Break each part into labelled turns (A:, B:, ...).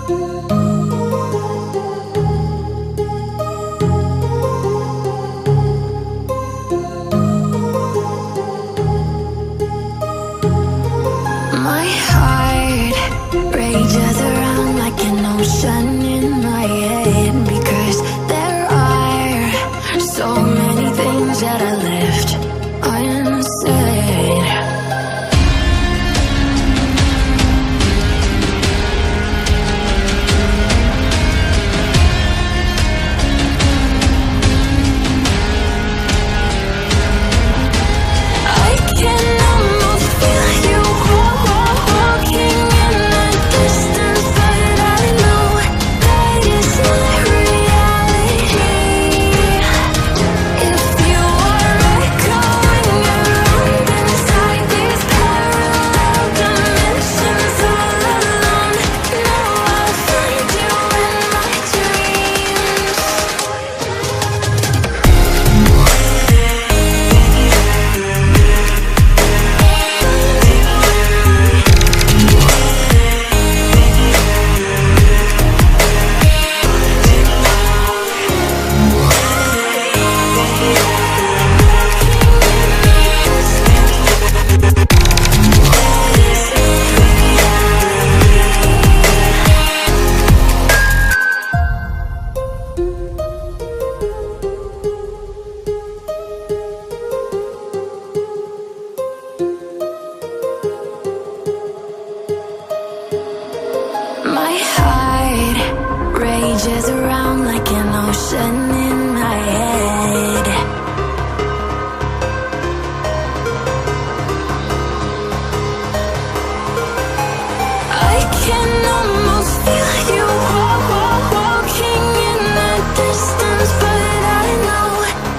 A: My heart rages around like an ocean in my head, because there are so many things that I left unsaid. I can almost feel you walking in the distance, but I know that it's not reality. If you are echoing around inside these parallel dimensions all alone, know I'll find you in my dreams. My heart rages around like an ocean in my head. I can almost feel you walking in the distance, but I know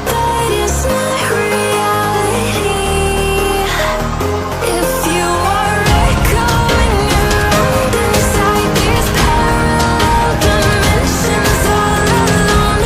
A: that it's not reality. If you are echoing around inside these parallel dimensions all alone,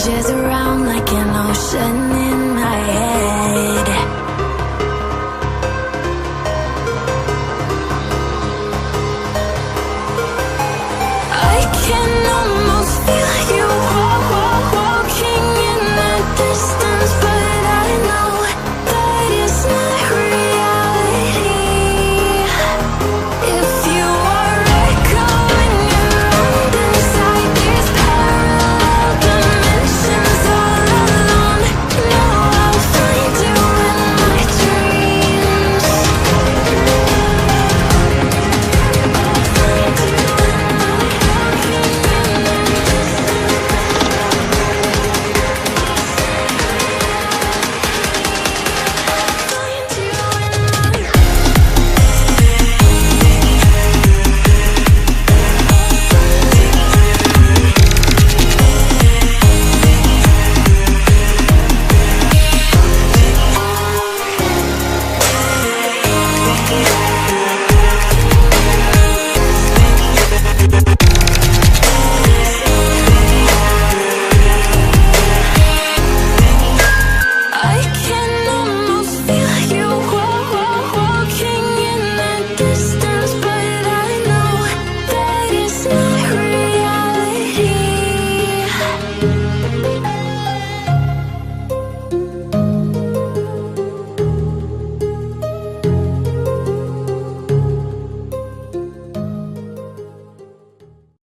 A: rages around like an ocean